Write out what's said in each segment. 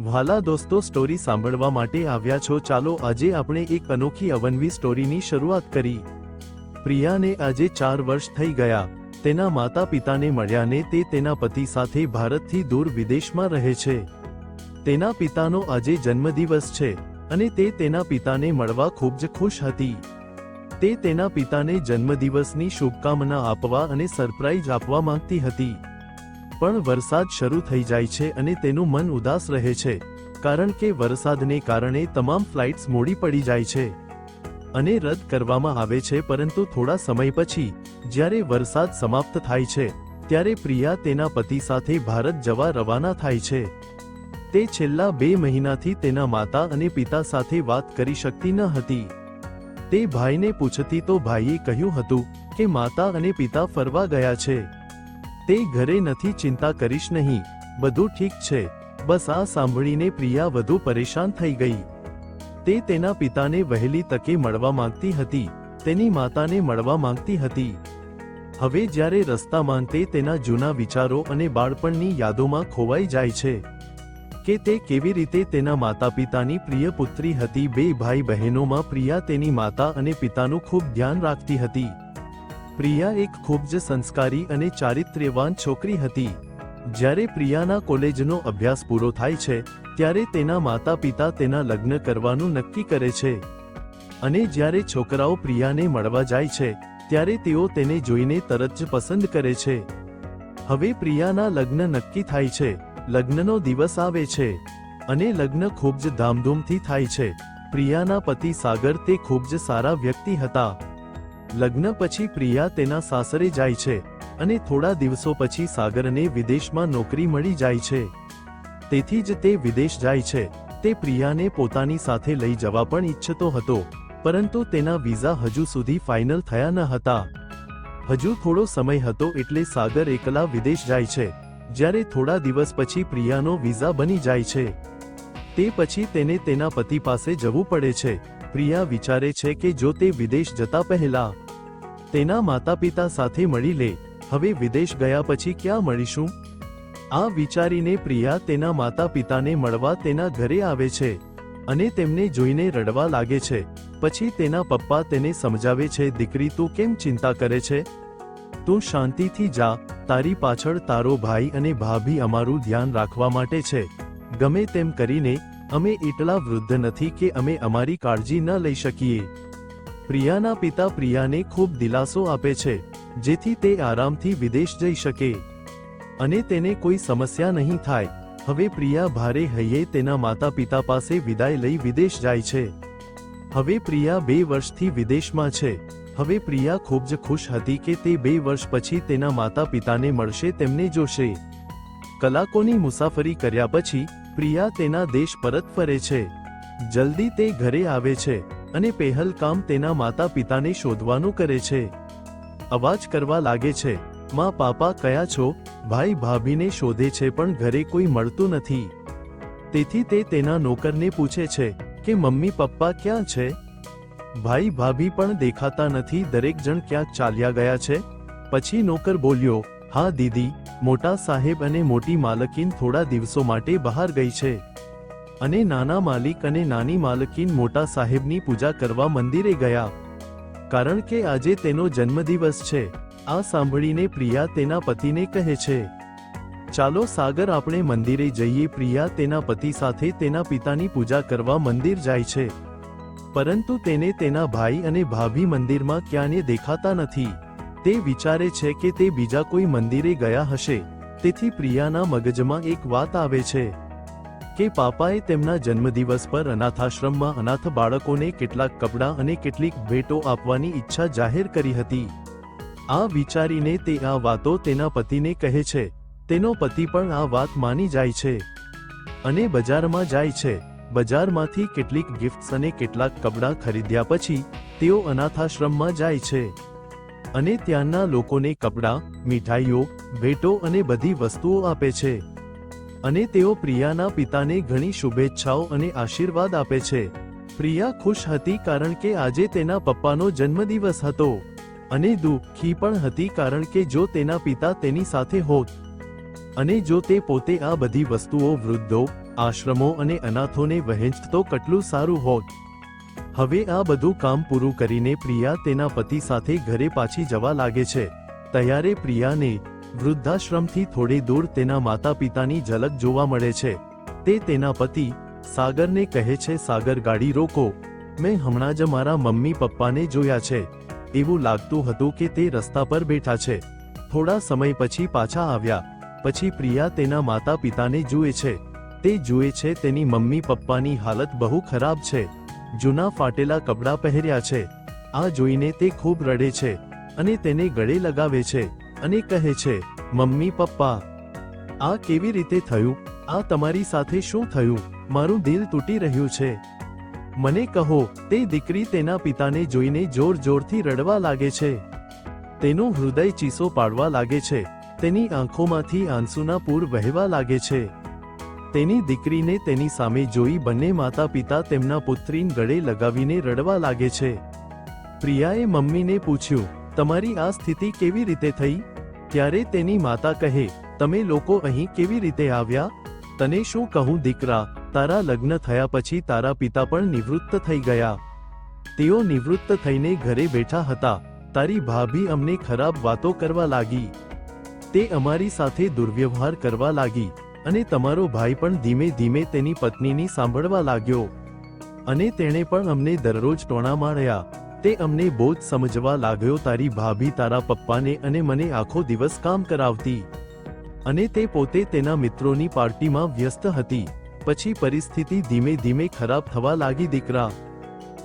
વાલા દોસ્તો, સ્ટોરી સાંભળવા માટે આવ્યા છો? ચાલો આજે આપણે એક અનોખી અવનવી સ્ટોરીની શરૂઆત કરી। પ્રિયાને આજે 4 વર્ષ થઈ ગયા તેના માતા પિતાને મળ્યાને તે તેના પતિ સાથે ભારતથી દૂર વિદેશમાં રહે છે। તેના પિતાનો આજે જન્મદિવસ છે અને તે તેના પિતાને મળવા ખૂબ જ ખુશ હતી। તે તેના પિતાને જન્મદિવસની શુભકામના આપવા અને સરપ્રાઈઝ આપવા માંગતી હતી, પણ વરસાદ શરૂ થઈ જાય છે અને તેનું મન ઉદાસ રહે છે કારણ કે વરસાદને કારણે તમામ ફ્લાઇટ્સ મોડી પડી જાય છે અને રદ કરવામાં આવે છે। પરંતુ થોડા સમય પછી જ્યારે વરસાદ સમાપ્ત થાય છે ત્યારે પ્રિયા તેના પતિ સાથે ભારત જવા રવાના થાય છે। તે છેલ્લા 2 મહિનાથી તેના માતા અને પિતા સાથે વાત કરી શકતી ન હતી। તે ભાઈને પૂછતી તો ભાઈએ કહ્યું હતું કે માતા અને પિતા ફરવા ગયા છે, તે ઘરે નથી, ચિંતા કરીશ નહીં, બધું ઠીક છે। બસ આ સાંભળીને પ્રિયા વધુ પરેશાન થઈ ગઈ। તે તેના પિતાને વહેલી તકે મળવા માંગતી હતી, તેની માતાને મળવા માંગતી હતી। હવે જ્યારે રસ્તામાં તે તેના જૂના વિચારો અને બાળપણની યાદોમાં ખોવાઈ જાય છે કે તે કેવી રીતે તેના માતા પિતાની પ્રિય પુત્રી હતી। 2 ભાઈ બહેનોમાં પ્રિયા તેની માતા અને પિતાનું ખૂબ ધ્યાન રાખતી હતી। પ્રિયા એક ખૂબ જ સંસ્કારી અને ચારિત્ર્યવાન છોકરી હતી। જ્યારે પ્રિયાના કોલેજનો અભ્યાસ પૂરો થાય છે ત્યારે તેના માતા પિતા તેના લગ્ન કરવાનું નક્કી કરે છે અને જ્યારે છોકરાઓ પ્રિયાને મળવા જાય છે ત્યારે તેઓ તેને જોઈને તરત જ પસંદ કરે છે। હવે પ્રિયાના લગ્ન નક્કી થાય છે। લગ્નનો દિવસ આવે છે અને લગ્ન ખૂબ જ ધામધૂમથી થાય છે। પ્રિયાના પતિ સાગર તે ખૂબ જ સારા વ્યક્તિ હતા। લગ્ન પછી પ્રિયા તેના સાસરે જાય છે અને થોડા દિવસો પછી સાગરને વિદેશમાં નોકરી મળી જાય છે, તેથી જ તે વિદેશ જાય છે। તે પ્રિયાને પોતાની સાથે લઈ જવા પણ ઈચ્છતો હતો, પરંતુ તેના વિઝા હજુ સુધી ફાઇનલ થયા ન હતા। હજુ થોડો સમય હતો એટલે સાગર એકલા વિદેશ જાય છે। જ્યારે થોડા દિવસ પછી પ્રિયાનો વિઝા બની જાય છે, તે પછી તેને તેના પતિ પાસે જવું પડે છે। પ્રિયા વિચારે છે કે જો તે વિદેશ જતા પહેલા તેના માતા પિતા સાથે મળી લે, હવે વિદેશ ગયા પછી ક્યાં મળીશું? આ વિચારીને પ્રિયા તેના માતા પિતાને મળવા તેના ઘરે આવે છે અને તેમને જોઈને રડવા લાગે છે। પછી તેના પપ્પા તેને સમજાવે છે, દીકરી તું કેમ ચિંતા કરે છે? તું શાંતિથી જા, તારી પાછળ તારો ભાઈ અને ભાભી અમારું ધ્યાન રાખવા માટે છે। ગમે તેમ કરીને અમે એટલા વૃદ્ધ નથી કે અમે અમારી કાળજી ન લઈ શકીએ। પ્રિયાના પિતા પ્રિયાને ખૂબ દિલાસો આપે છે જેથી તે આરામથી વિદેશ જઈ શકે અને તેને કોઈ સમસ્યા નહીં થાય। હવે પ્રિયા ભારે હૈયે તેના માતા પિતા પાસે વિદાય લઈ વિદેશ જાય છે। હવે પ્રિયા 2 વર્ષથી વિદેશમાં છે। હવે પ્રિયા ખૂબ જ ખુશ હતી કે તે 2 વર્ષ પછી તેના માતા પિતાને મળશે, તેમને જોશે। કલાકોની મુસાફરી કર્યા પછી પ્રિયા તેના દેશ પરત ફરે છે। જલ્દી તે ઘરે આવે છે અને પહેલકામ તેના માતા પિતાને શોધવાનું કરે છે। અવાજ કરવા લાગે છે, માં પાપા કયા છો? ભાઈ ભાભીને શોધે છે પણ ઘરે કોઈ મળતું નથી, તેથી તે તેના નોકરને પૂછે છે કે મમ્મી પપ્પા ક્યાં છે? ભાઈ ભાભી પણ દેખાતા નથી, દરેક જણ ક્યાંક ચાલ્યા ગયા છે। પછી નોકર બોલ્યો, હા દીદી, મોટા સાહેબ અને મોટી માલકીન થોડા દિવસો માટે બહાર ગઈ છે અને નાના માલિક અને નાની માલકીન મોટા સાહેબની પૂજા કરવા મંદિરે ગયા કારણ કે આજે તેનો જન્મદિવસ છે। આ સાંભળીને પ્રિયા તેના પતિને કહે છે, ચાલો સાગર આપણે મંદિરે જઈએ। પ્રિયા તેના પતિ સાથે તેના પિતાની પૂજા કરવા મંદિર જાય છે, પરંતુ તેને તેના ભાઈ અને ભાભી મંદિરમાં ક્યાંય દેખાતા નથી। તે વિચારે છે કે તે બીજા કોઈ મંદિરે ગયા હશે, તેથી પ્રિયાના મગજમાં એક વાત આવે છે કે પાપાએ તેમના જન્મદિવસ પર અનાથાશ્રમમાં અનાથ બાળકોને કેટલાક કપડાં અને કેટલીક ભેટો આપવાની ઈચ્છા જાહેર કરી હતી। આ વિચારીને તે આ વાતો તેના પતિને કહે છે। તેનો પતિ પણ આ વાત માની જાય છે અને બજારમાં જાય છે। બજારમાંથી કેટલીક ગિફ્ટ્સ અને કેટલાક કપડાં ખરીદ્યા પછી તેઓ અનાથાશ્રમમાં જાય છે અને ત્યાંના લોકોને કપડાં, મીઠાઈઓ, ભેટો અને બધી વસ્તુઓ આપે છે અને તેઓ પ્રિયાના પિતાને ઘણી શુભેચ્છાઓ અને આશીર્વાદ આપે છે। પ્રિયા ખુશ હતી કારણ કે આજે તેના પપ્પાનો જન્મદિવસ હતો અને દુઃખી પણ હતી કારણ કે જો તેના પિતા તેની સાથે હોત અને જો તે પોતે આ બધી વસ્તુઓ વૃદ્ધો, આશ્રમો અને અનાથોને વહેંચત તો કેટલું સારું હોત. હવે આ બધું કામ પૂરું કરીને પ્રિયા તેના પતિ સાથે ઘરે પાછી જવા લાગે છે. ત્યારે પ્રિયાને વૃદ્ધાશ્રમથી થોડે દૂર તેના માતા પિતાની ઝલક જોવા મળે છે. તે તેના પતિ સાગરને કહે છે, સાગર ગાડી રોકો, મેં હમણાં જ મારા મમ્મી પપ્પાને જોયા છે. એવું લાગતું હતું કે તે રસ્તા પર બેઠા છે. થોડા સમય પછી પાછા આવ્યા. પછી પ્રિયા તેના માતા પિતાને જુએ છે. તે જુએ છે તેની મમ્મી પપ્પાની હાલત બહુ ખરાબ છે. જૂના ફાટેલા કપડાં પહેર્યા છે. આ જોઈને તે ખૂબ રડે છે અને તેને ગળે લગાવે છે અને કહે છે, મમ્મી પપ્પા, આ કેવી રીતે થયું? આ તમારી સાથે શું થયું? મારું દિલ તૂટી રહ્યું છે. મને કહો. તે દીકરી તેના પિતાને જોઈને જોર જોરથી રડવા લાગે છે. તેનું હૃદય ચીસો પાડવા લાગે છે. તેની આંખોમાંથી આંસુના પૂર વહેવા લાગે છે. તેની દીકરીને તેની સામે જોઈ બંને માતા પિતા તેમના પુત્રીને ગળે લગાવીને રડવા લાગે છે. પ્રિયાએ મમ્મીને પૂછ્યું, તમારી આ સ્થિતિ કેવી રીતે થઈ? ત્યારે તેની માતા કહે, તમે લોકો અહીં કેવી રીતે આવ્યા? તને શું કહું દીકરા, તારા લગ્ન થયા પછી તારા પિતા પણ નિવૃત્ત થઈ ગયા. તેઓ નિવૃત્ત થઈને ઘરે બેઠા હતા. તારી ભાભી અમને ખરાબ વાતો કરવા લાગી. તે અમારી સાથે દુર્વ્યવહાર કરવા લાગી અને તમારો ભાઈ પણ ધીમે ધીમે તેની પત્નીની સાંભળવા લાગ્યો અને તેણે પણ અમને દરરોજ ટોણા માર્યા. તે અમને બોજ સમજવા લાગ્યો. તારી ભાભી તારા પપ્પાને અને મને આખો દિવસ કામ કરાવતી અને તે પોતે તેના મિત્રોની પાર્ટીમાં વ્યસ્ત હતી. પછી પરિસ્થિતિ ધીમે ધીમે ખરાબ થવા લાગી. દીકરા,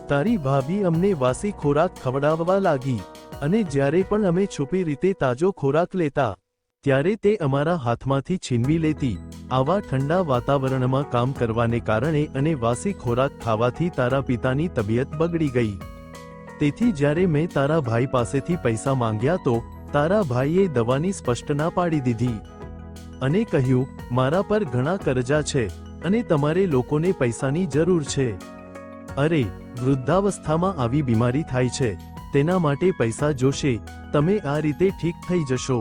તારી ભાભી અમને વાસી ખોરાક ખવડાવવા લાગી અને જ્યારે પણ અમે છુપી રીતે તાજો ખોરાક લેતા ત્યારે તે અમારા હાથમાંથી છીનવી લેતી. આવા ઠંડા વાતાવરણમાં કામ કરવાને કારણે અને વાસી ખોરાક ખાવાથી તારા પિતાની તબિયત બગડી ગઈ. તેથી જ્યારે મેં તારા ભાઈ પાસેથી પૈસા માંગ્યા તો તારા ભાઈએ દવાની સ્પષ્ટ ના પાડી દીધી અને કહ્યું, મારા પર ઘણા કરજા છે અને તમારે લોકોને પૈસાની જરૂર છે. અરે, વૃદ્ધાવસ્થામાં આવી બીમારી થાય છે, તેના માટે પૈસા જોશે. તમે આ રીતે ઠીક થઈ જશો.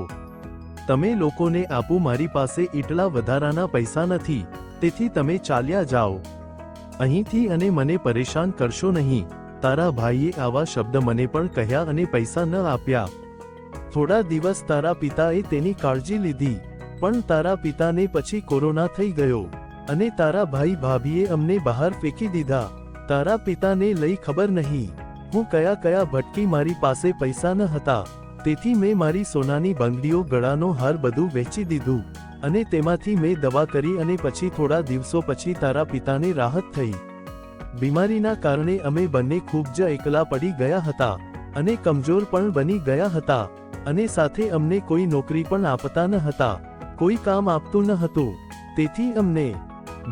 તમે લોકોને આપું, મારી પાસે એટલા વધારાના પૈસા નથી, તેથી તમે ચાલ્યા જાઓ અહીંથી અને મને પરેશાન કરશો નહીં. તારા ભાઈએ આવા શબ્દ મને પણ કહ્યા અને પૈસા ન આપ્યા. થોડા દિવસ તારા પિતાએ તેની કાળજી લીધી, પણ તારા પિતાને પછી કોરોના થઈ ગયો અને તારા ભાઈ ભાભીએ અમને બહાર ફેંકી દીધા. તારા પિતાને લઈ ખબર નહીં હું કયા કયા ભટકી. મારી પાસે પૈસા ન હતા, તેથી મેં મારી સોનાની બંગડીઓ, ગળાનો હાર બધું વેચી દીધું અને તેમાંથી મેં દવા કરી અને પછી થોડા દિવસો પછી તારા પિતાને રાહત થઈ. બીમારીના કારણે અમે બંને ખૂબ જ એકલા પડી ગયા હતા અને કમજોર પણ બની ગયા હતા અને સાથે અમને કોઈ નોકરી પણ આપતા ન હતા, કોઈ કામ આપતું ન હતું. તેથી અમને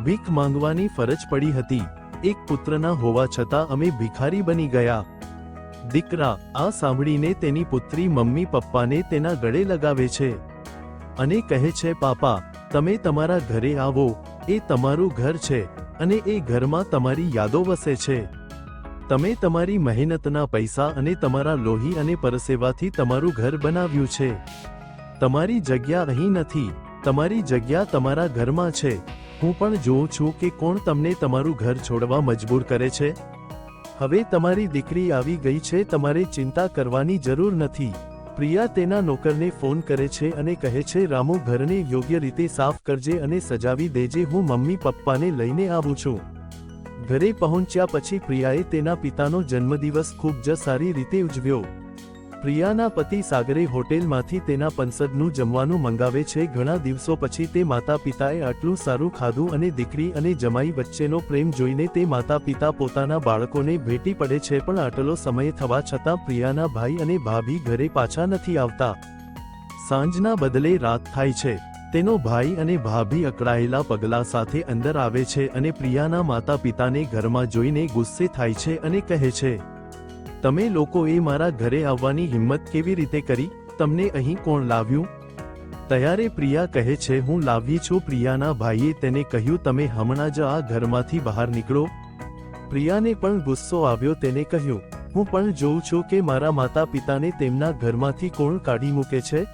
ભીખ માંગવાની ફરજ પડી હતી. એક પુત્રના હોવા છતાં અમે ભિખારી બની ગયા. દીકરા, આ સાંભળીને તેની પુત્રી મમ્મી પપ્પાને તેના ગળે લગાવે છે અને કહે છે, પાપા, તમે તમારા ઘરે આવો. એ તમારું ઘર છે અને એ ઘરમાં તમારી યાદો વસે છે. તમે તમારી મહેનતના પૈસા અને તમારા લોહી અને પરસેવાથી તમારું ઘર બનાવ્યું છે. તમારી જગ્યા અહીં નથી, તમારી જગ્યા તમારા ઘરમાં છે. હું પણ જોઉં છું કે કોણ તમને તમારું ઘર છોડવા મજબૂર કરે છે. હવે તમારી દીકરી આવી ગઈ છે, તમારે ચિંતા કરવાની જરૂર નથી. પ્રિયા તેના નોકરને ફોન કરે છે અને કહે છે, રામુ, ઘરને યોગ્ય રીતે સાફ કરજે અને સજાવી દેજે. હું મમ્મી પપ્પાને લઈને આવું છું. ઘરે પહોંચ્યા પછી પ્રિયાએ તેના પિતાનો જન્મદિવસ ખૂબ જ સારી રીતે ઉજવ્યો. પ્રિયાના પતિ સાગરે હોટેલમાંથી તેના પંસદનું જમવાનું મંગાવે છે. ઘણા દિવસો પછી તે માતા પિતાએ આટલું સારું ખાધું અને દીકરી અને જમાઈ વચ્ચેનો પ્રેમ જોઈને તે માતા પિતા પોતાના બાળકોને ભેટી પડે છે. પણ આટલો સમય થવા છતાં પ્રિયાના ભાઈ અને ભાભી ઘરે પાછા નથી આવતા. સાંજના બદલે રાત થાય છે. તેનો ભાઈ અને ભાભી અકળાયેલા પગલા સાથે અંદર આવે છે અને પ્રિયાના માતા પિતાને ઘરમાં જોઈને ગુસ્સે થાય છે અને કહે છે, તમે લોકોએ મારા ઘરે આવવાની હિંમત કેવી રીતે કરી? તમને અહીં કોણ લાવ્યું? ત્યારે પ્રિયા કહે છે, હું લાવી છું. પ્રિયાના ભાઈએ તેને કહ્યું, તમે હમણાં જ આ ઘરમાંથી બહાર નીકળો. પ્રિયાને પણ ગુસ્સો આવ્યો. તેને કહ્યું, હું પણ જોઉં છું કે મારા માતા પિતાને તેમના ઘરમાંથી કોણ કાઢી મૂકે છે.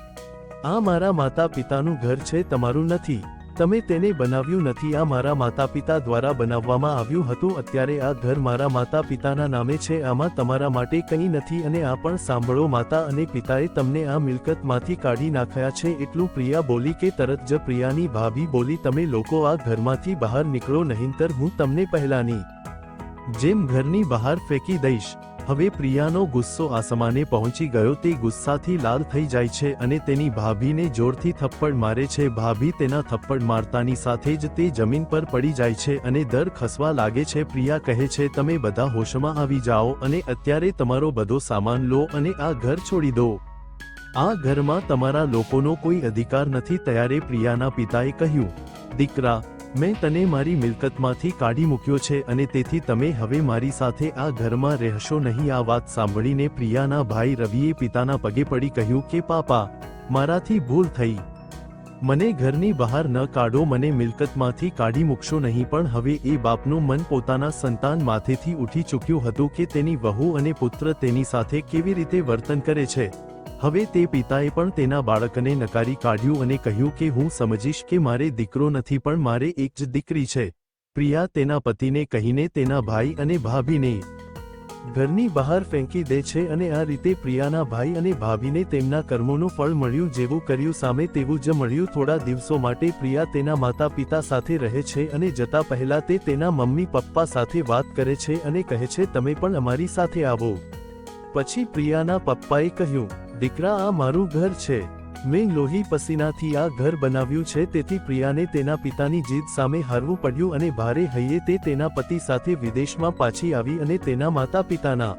આ મારા માતા પિતાનું ઘર છે, તમારું નથી. તમે તેને બનાવ્યું નથી, આ મારા માતા પિતા દ્વારા બનાવવામાં આવ્યું હતું. અત્યારે આ ઘર મારા માતા પિતાના નામે છે, આમાં તમારા માટે કંઈ નથી. અને આ પણ સાંભળો, માતા અને પિતાએ તમને આ મિલકતમાંથી કાઢી નાખ્યા છે. એટલું પ્રિયા બોલી કે તરત જ પ્રિયાની ભાભી બોલી, તમે લોકો આ ઘરમાંથી બહાર નીકળો, નહીંતર હું તમને પહેલાની જેમ ઘરની બહાર ફેંકી દઈશ. હવે પ્રિયાનો ગુસ્સો આસમાને પહોંચી ગયો. તે ગુસ્સાથી લાલ થઈ જાય છે અને તેની ભાભીને જોરથી થપ્પડ મારે છે. ભાભી તેના થપ્પડ મારતાની સાથે જ તે જમીન પર પડી જાય છે અને દર ખસવા લાગે છે. પ્રિયા કહે છે, તમે બધા હોશમાં આવી જાઓ અને અત્યારે તમારો બધો સામાન લો અને આ ઘર છોડી દો. આ ઘરમાં તમારા લોકોનો કોઈ અધિકાર નથી. ત્યારે પ્રિયાના પિતાએ કહ્યું, દીકરા, મેં તને મારી મિલકતમાંથી કાઢી મૂક્યો છે અને તેથી તમે હવે મારી સાથે આ ઘરમાં રહેશો નહીં. આ વાત સાંભળીને પ્રિયાના ભાઈ રવિએ પિતાના પગે પડી કહ્યું કે પાપા, મારાથી ભૂલ થઈ, મને ઘરની બહાર ન કાઢો, મને મિલકતમાંથી કાઢી મૂકશો નહીં. પણ હવે એ બાપનું મન પોતાના સંતાન માથેથી ઉઠી ચૂક્યું હતું કે તેની વહુ અને પુત્ર તેની સાથે કેવી રીતે વર્તન કરે છે. હવે તે પિતાએ પણ તેના બાળકને નકારી કાઢ્યું અને કહ્યું કે હું સમજીશ કે મારે દીકરો નથી, પણ મારે એક જ દીકરી છે. પ્રિયા તેના પતિને કહીને તેના ભાઈ અને ભાભીને ઘરની બહાર ફેંકી દે છે અને આ રીતે પ્રિયાના ભાઈ અને ભાભીને તેમના કર્મોનું ફળ મળ્યું. જેવું કર્યું સામે તેવું જ મળ્યું. થોડા દિવસો માટે પ્રિયા તેના માતા પિતા સાથે રહે છે અને જતા પહેલા તે તેના મમ્મી પપ્પા સાથે વાત કરે છે અને કહે છે, તમે પણ અમારી સાથે આવો. પછી પ્રિયાના પપ્પાએ કહ્યું, દીકરા, આ મારું ઘર છે, મેં લોહી પસીનાથી આ ઘર બનાવ્યું છે. તેથી પ્રિયાને તેના પિતાની જીદ સામે હારવું પડ્યું અને ભારે હૈયે તે તેના પતિ સાથે વિદેશમાં પાછી આવી અને તેના માતા પિતાના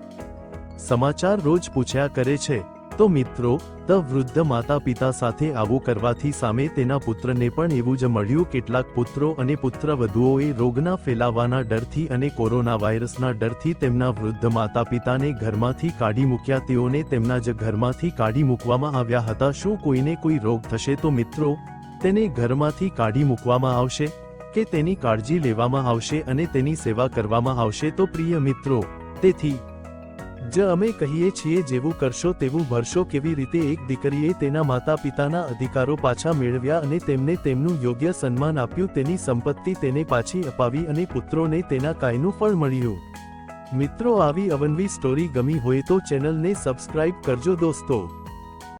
સમાચાર રોજ પૂછ્યા કરે છે. તો મિત્રો, ધ વૃદ્ધ માતા પિતા સાથે આવું કરવાથી સામે તેના પુત્રને પણ એવું જ મળ્યું. કેટલાક પુત્રો અને પુત્રવધુઓએ રોગના ફેલાવાના ડરથી અને કોરોના વાયરસના ડરથી તેમના વૃદ્ધ માતા પિતાને ઘરમાંથી કાઢી મૂક્યા. તેઓને તેમના જ ઘરમાંથી કાઢી મૂકવામાં આવ્યા હતા. શું કોઈને કોઈ રોગ થશે તો મિત્રો તેને ઘરમાંથી કાઢી મૂકવામાં આવશે કે તેની કાળજી લેવામાં આવશે અને તેની સેવા કરવામાં આવશે? તો પ્રિય મિત્રો, તેથી જ અમે કહીએ છીએ, જેવું કરશો તેવું ભરશો. કેવી રીતે એક દીકરીએ તેના માતા પિતાના અધિકારો પાછા મેળવ્યા અને તેમને તેમનું યોગ્ય સન્માન આપ્યું, તેની સંપત્તિ તેને પાછી અપાવી અને પુત્રોને તેના કાયનું ફળ મળ્યું. મિત્રો, આવી અવનવી સ્ટોરી ગમી હોય તો ચેનલને સબસ્ક્રાઇબ કરજો દોસ્તો.